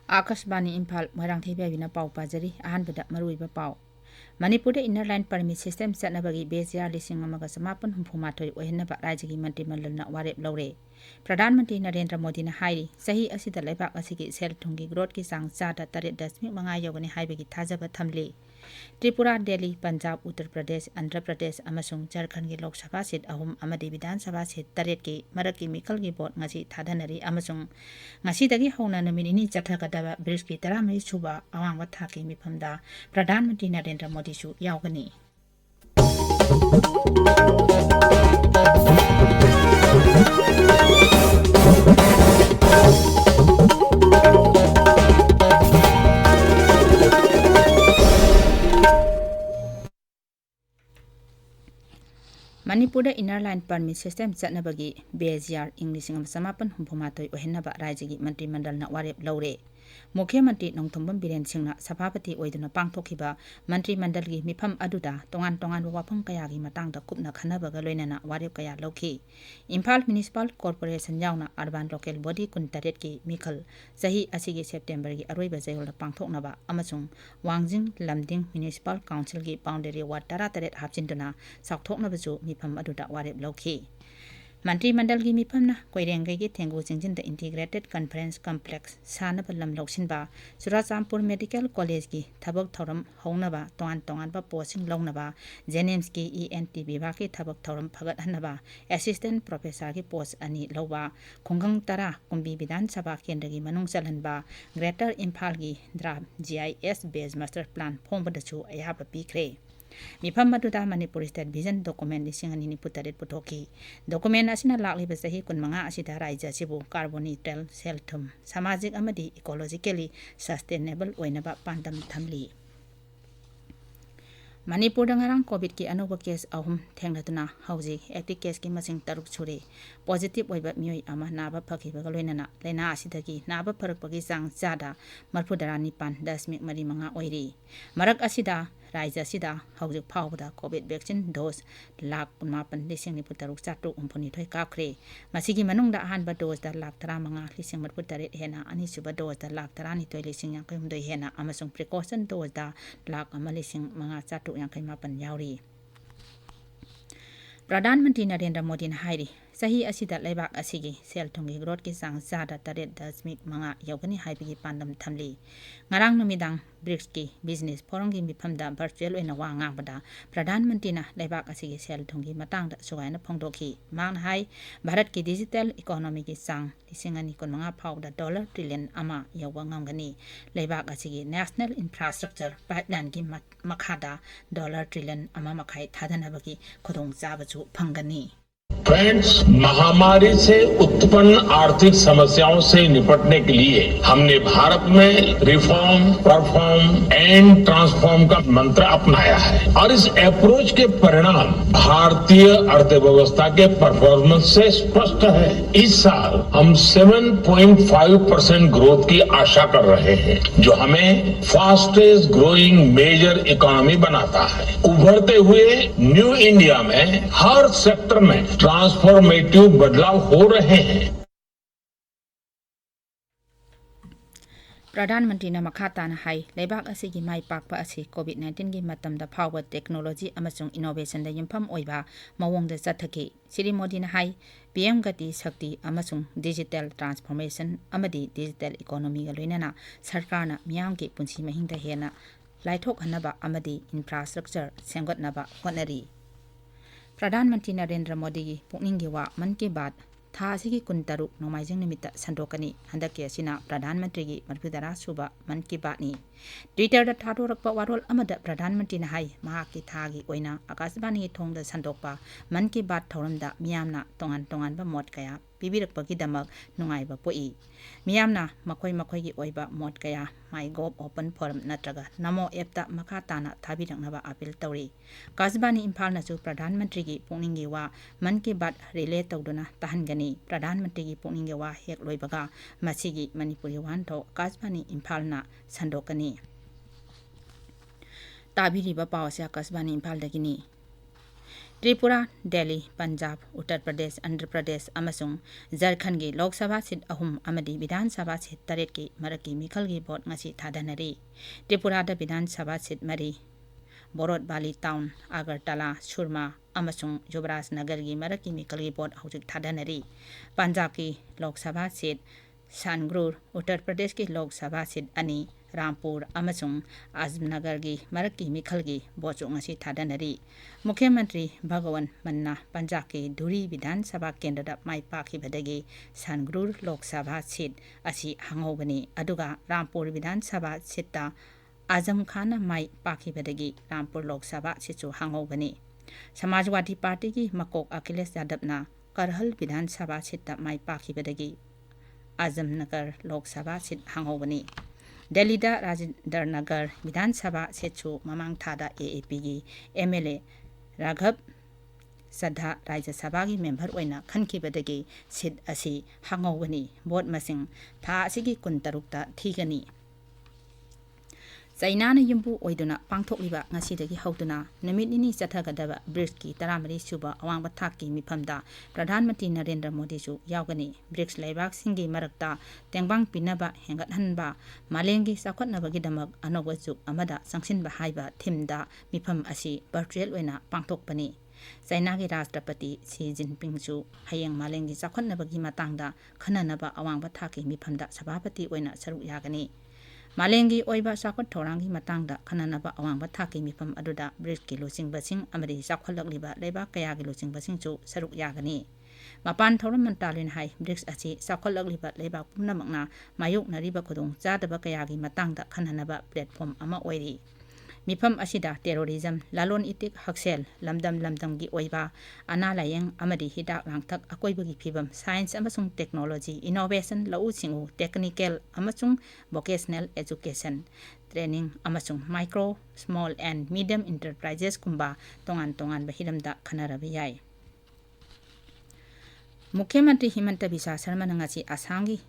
आकाशवाणी इम्फाल मोइरांथेम इबेहाइबिना पाउ पाजरी अहानबदा मरुइबा पाउ Manipur inner line permit system चटनबगी बेजियार 1998 ओहिनबा राज्यगी मंत्रिमंडलना वारेप लौरे प्रधानमंत्री नरेंद्र मोदी ने हाइरी सही असिदा लेबाक असिगी सेल थुंगी ग्रोथ की सांग चादा 8.5 यौगनी हाइबगी थाजबा थमले त्रिपुरा दिल्ली पंजाब उत्तर प्रदेश आंध्र प्रदेश अमसुंग झारखंड की लोकसभा सीट अहुम अमदी विधानसभा सीट 8 की मरक की मिखल की वोट ngasi थादनरी अमसुंग ngasi हौना नुमित 2 चथगदबा ब्रिज की 13 सुबा अवांग थाकी मिफमदा प्रधानमंत्री नरेंद्र मोदी सु यावगनी Manipur inner line permit system चटनबगी बेजियार इंग्लिश 1998 ओहिनबा राज्यगी मंत्रिमंडलना वारेप लौरे मुख्यमंत्री नोंथोंबम बिरेन सिंहना सभापति ओइदुना पांगथोखिबा मंत्रिमंडलगी मिफम अदुदा तोंगान तोंगान वाफम कयागी मतंगदा कुपना खनबगा लोइनना वारेप कया लौखी इम्फाल म्युनिसिपल कॉर्पोरेशन यावना अर्बन लोकल बॉडी 18 की मिखल सही असिगी सेप्टेम्बर की अरोइबा जयोल पांगथोकनबा अमसुंग वांगजिंग लमदिंग म्युनिसिपल काउंसिल की बाउंडरी वार्ड 18 हापचिंदुना साउथोकनबजु मिफम अदुदा वारेप लौखी मंत्रिमंडल की मिफमना कोइरेंगई की थेंगु चिंजिन द इंटीग्रेटेड कॉन्फ्रेंस कॉम्प्लेक्स सानब लम लौसिनबा चुराचामपुर मेडिकल कॉलेज की थबक थौरम हौनबा तोंगान तोंगानबा पोस्टिंग लौनबा जेनेम्स की ENT विभाग की थबक थौरम फगतहनबा असिस्टेंट प्रोफेसर की पोस्ट अनि लौबा खुंगंग तरा कुंबी विधानसभा केंद्र की मनुंग चलहनबा ग्रेटर इम्फाल की draft GIS based master plan फोंबदसु अयाबा पीखरे मिफम मदुदा मणिपुर स्टेट विजन डॉक्यूमेंट 2023 पुथोकी डॉक्यूमेंट असिना लाक्लिबा चही 15 असिदा राज्य सिबु कार्बन न्यूट्रल सेल थुम सामाजिक अमदी इकोलॉजिकली सस्टेनेबल ओइनबा पांडम थमली मणिपुर ngarang कोविड की अनोबा केस अहुम थेंगनतुना हौजी एक्टिव केस की मसिंग 3 सुरे पॉजिटिव ओइबा मियोय अमा नाबा फखिबा लोइनना लेना असिदगी नाबा फरकपगी चांग चादा 45.5 ओइरी मरक असिदा राज्य असिदा हौजिक फावदा कोविड वैक्सीन डोज 1,19,943 काखरे मसिगी मनुंगदा अहानबा डोज दा 1,35,943 हेना अनिसुबा डोज दा 1,12,950 हेना अमसुंग प्रिकॉशन डोज दा 1,05,458 यावरी प्रधानमंत्री नरेंद्र मोदी ने हाइरी सही असिदा लेबाक असिगी सेल थुंगी ग्रोथ की सांग चादा 8.5 यौगनी हाइबगी पांडम थमली ngarang numidang ब्रिक्स की बिजनेस फोरम की मिफमदा वर्चुअल ओइना वा ngangbada प्रधानमंत्री ना लेबाक असिगी सेल थुंगी मतंगदा सुगाइना फोंदोखी मांग हाई भारत की डिजिटल इकोनॉमी की सांग 2025 फाउदा $1 ट्रिलियन अमा यौवा ngamgani लेबाक असिगी नेशनल इंफ्रास्ट्रक्चर पाइपलाइन की मखादा $1 ट्रिलियन अमा मखाई थादनबगी खुदोंग चाबचु फंगनी फ्रेंड्स, महामारी से उत्पन्न आर्थिक समस्याओं से निपटने के लिए हमने भारत में रिफॉर्म, परफॉर्म एंड ट्रांसफॉर्म का मंत्र अपनाया है और इस अप्रोच के परिणाम भारतीय अर्थव्यवस्था के परफॉर्मेंस से स्पष्ट है। इस साल हम 7.5% ग्रोथ की आशा कर रहे हैं, जो हमें फास्टेस्ट ग्रोइंग मेजर इकोनॉमी बनाता है। उभरते हुए न्यू इंडिया में हर सेक्टर में ट्रांसफॉर्मेटिव बदलाव हो रहे हैं। प्रधानमंत्री ने मखाताना हाई लेबाक असिगी माई पाकपा असि कोविड-19 की मतमदा फाव टेक्नोलॉजी अमसुंग इनोवेशन दा युमफम ओइबा मवोंग दा चथकी श्री मोदी ने हाई PM गति शक्ति अमसुंग डिजिटल ट्रांसफॉर्मेशन अमदी डिजिटल इकोनॉमी गा लोइनना सरकारना मियाम की पुंसी महिंग दा हेना लाइथोक हनबा अमदी इंफ्रास्ट्रक्चर सेंगतनबा होनरी प्रधानमंत्री नरेंद्र मोदी की पुकनिंग वा मन की बात था की 13 नोमाइजिंग निमित्त संदोकनी हंदके असिना प्रधानमंत्री की 34 सुबा मन की बात नी ट्विटर दा थादोरकपा वारोल अमदा प्रधानमंत्री ने हाई महाकी थागी ओइना आकाशवाणी थोंगदा संदोकपा मन की बात थौरमदा मियामना तोंगान तोंगानबा मोट कया पिबिरकपगीदमक नुंगाइबा पोई मियामना मखोई मखोई की ओइबा मोट कया माई गोव ओपन फोरम नत्रगा नमो एपता मखा ताना थाबिरकनबा अपील तौरी आकाशवाणी इम्फाल नसु प्रधानमंत्री की पुकनिंगी वा मन की बात रिले तौदुना तहनगनी प्रधानमंत्री की पुकनिंगी वा हेक लोइबगा मसिगी मणिपुरी वानथो आकाशवाणी इम्फालना संदोकनी ताबिरिबा पावसे आकाशवाणी इम्फाल दगिनी त्रिपुरा, दिल्ली, पंजाब, उत्तर प्रदेश, आंध्र प्रदेश अमसुंग झारखंड की लोकसभा सीट अहुम अमदी विधानसभा सीट 8 की मरक की मिखल की वोट ngasi थादनरी। त्रिपुरा विधानसभा सीट 3 बोरोड बाली टाउन, आगरतला, सुरमा अमसुंग युवराज नगर की मरक की मिखल की वोट हौजिक थादनरी। पंजाब की लोकसभा सीट शानगुर, उत्तर प्रदेश की लोकसभा सीट 2 रामपुर अमसुंग आजमनगर की मरक की मिखल की वोट ngasi थादनरी। मुख्यमंत्री भगवंत मन्ना पंजाब के धुरी विधानसभा केंद्र माई पाखिबदगी शानगुर लोकसभा सीट असी हंगौबनी अदुगा रामपुर विधानसभा सीट आजम खान माई पाखिबदगी रामपुर लोकसभा सीटू हंगौबनी। समाजवादी पार्टी की मकोक अखिलेश यादव करहल विधानसभा सीट माई पाखिबदगी आजमनगर लोकसभा सीट हंगौबनी। दिल्ली राजेंद्र नगर विधानसभा सीटू ममांग थादा AAP की MLA राघव सद्धा राज्यसभा की मेंबर ओइना खनखिबदगी सीट असी हंगौबनी। वोट मसिंग था असिगी 13 थीगनी। चाइनाना युम्बु ओइदुना पांथोकलिबा ngasiदगी हौदुना नमित निनी चथगदबा ब्रिक्स की 13 सुबा अवांग थाककी मिफमदा प्रधानमंत्री नरेंद्र मोदी सु यावगनी। ब्रिक्स लेबाक सिंगी मरक्ता तेंगबांग पिनबा हेंगतहनबा मालेंगी चाखतनबगीदमक अनोबा जुग अमदा संगसिनबा हाइबा थीमदा मिफम असी वर्चुअल ओइना पांथोकपनी। चाइना के राष्ट्रपति शी जिनपिंग सु हयेंग मालेंगी चाखतनबगी मतांगदा खननबा अवांग थाककी मिफमदा सभापति ओइना सरुक यागनी। मालेंगी ओइबा चाखत थौरांगी मतांगदा खननबा अवांग थाककी मिफम अदुदा ब्रिक्स की लुचिंगबसिंग अमरी चाखलकलिबा लेबाक कयागी लुचिंगबसिंग सु सरुक यागनी। मपान थौरम मंत्रालयन हाई ब्रिक्स असी चाखलकलिबा लेबाक पुनमकना मायोकनरिबा खुदोंग चादबा कयागी मतांगदा खननबा प्लेटफॉर्म अमा ओइरी। मिफम असिदा टेरोरिज्म, लालोन इतिक, हक्सेल, लमदम की ओइबा अना लायेंग अमदी हिदाक लांगथक अकोइबगी फिबम, साइंस अमसुंग टेक्नोलॉजी, इनोवेशन, लऊ सिंगु, टेक्निकल अमसुंग वोकेशनल एजुकेशन, ट्रेनिंग अमसुंग micro, small and medium enterprises कुंबा तोंगान बहिरमदा खनरबा याय। मुख्यमंत्री हिमंत बिस्वा शर्मा ngasi आसामगी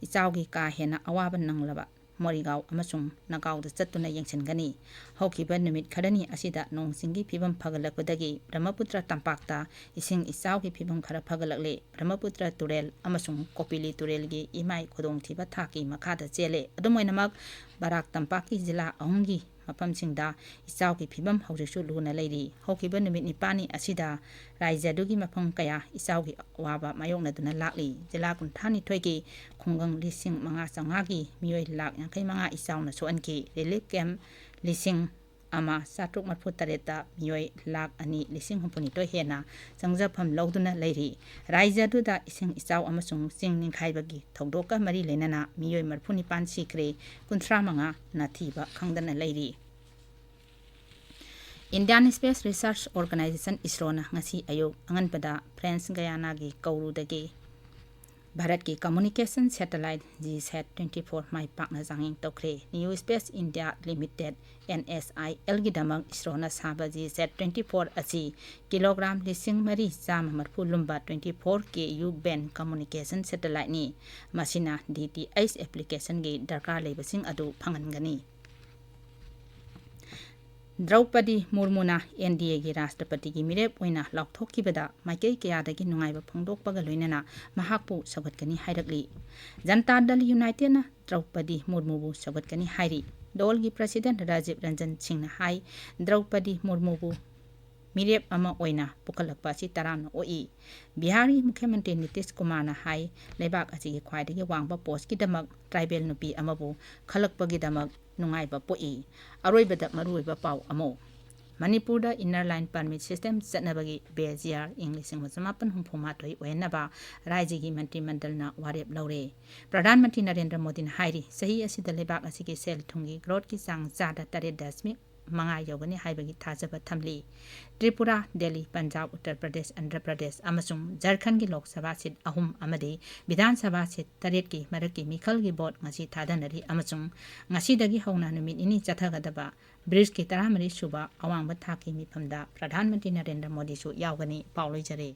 इचाउगी का हेना अवाब नंगलबा मोरिगांव अमसुंग नगांवदा चत्तुना यंगसिनगनी। हौकिबा नुमित खरनी असिदा नोंसिंगी फिबम फगलकपदगी ब्रह्मपुत्र तंपाकता इसिंग इचाउगी फिबम खरा फगलकले। ब्रह्मपुत्र तुरेल अमसुंग कोपिली तुरेलगी इमाई खुदोंथिबा थाकी मखादा चेले। अदुमोइनमक बराक तंपाकी जिला अहुंगी मफमसिंगदा इचाउगी फिबम हौजिकसु लुना लैरी। हौकिबा नुमित निपानी असिदा राज्यदुगी मफम कया इचाउगी अवाबा मायोकनदुना लाकली। जिला 32 की खुंगंग 5,500 की मियोय 1,50,000 इचाउना सोअनकी। रिलीफ कैम्प 1,738 मियोय 2,2,62 हेना संजफम लौदुना लैरी। राज्यदुदा इसिंग इचाउ अमसुंग चिंग निंखाइबगी थौदोका मरी लेनना मियोय 45 सिखरे 35 नाथीबा खंगदना लैरी। इंडियन स्पेस रिसर्च ऑर्गेनाइजेशन इसरोना ngasi अयोग अंगनपदा फ्रेंच गयाना की कौरुदगी भारत की कम्युनिकेशन सैटेलाइट GSAT-24 माई पाकना जांगिंग तौखरे। New space India limited NSIL की दमक इसरोना साबा GSAT-24 असी किलोग्राम 3,430 लुम्बा 24 KU बैंड कम्युनिकेशन सैटेलाइट नी। मसिना DTH एप्लीकेशन की दरकार लेबसिंग अदु फंगनगनी। द्रौपदी मुर्मुना NDA की राष्ट्रपति की मिरेप ओइना लाउथोकिबदा माइकई कयादगी नुंगाइबा फोंदोकपगा लोइनना महाकपु सगतकनी हाइरकली। जनता दल यूनाइटेड द्रौपदी मुर्मुबु सगतकनी हाइरी। दल की प्रेसिडेंट राजीव रंजन सिंह हाई द्रौपदी मुर्मुबु मिरेप अमा ओइना पुखलकपा असि तरामना ओई। बिहारी मुख्यमंत्री नीतीश कुमार हाई लेबाक असिगी ख्वाइदगी वांगबा पोस्ट की दमक ट्राइबल नुपी अमबु खलकपगी दमक नुंगाइबा पोई। अरोइबदा मरुइबा पाउ अमो Manipur inner line permit system चटनबगी बेजियार इंग्लिश 1962 ओयनबा राज्य की मंत्रिमंडल वारेप लौरे। प्रधानमंत्री नरेंद्र मोदी हाइरी सही असिदा लेबाक असिगी सेल थुंगी ग्रोथ की चांग 9.5 यौगनी हाइबगी थाजबा थमली। त्रिपुरा, दिल्ली, पंजाब, उत्तर प्रदेश, आंध्र प्रदेश अमसुंग झारखंड की लोकसभा सीट अहुम अमदे विधानसभा सीट 8 की मरक की मिखल की वोट ngasi थादनरी अमसुंग ngasiदगी हौना नुमित इनी चथगदबा ब्रिक्स की 13 सुबा अवांग थाकी मिफमदा प्रधानमंत्री नरेंद्र मोदी सु यावगनी पाउलैजरे।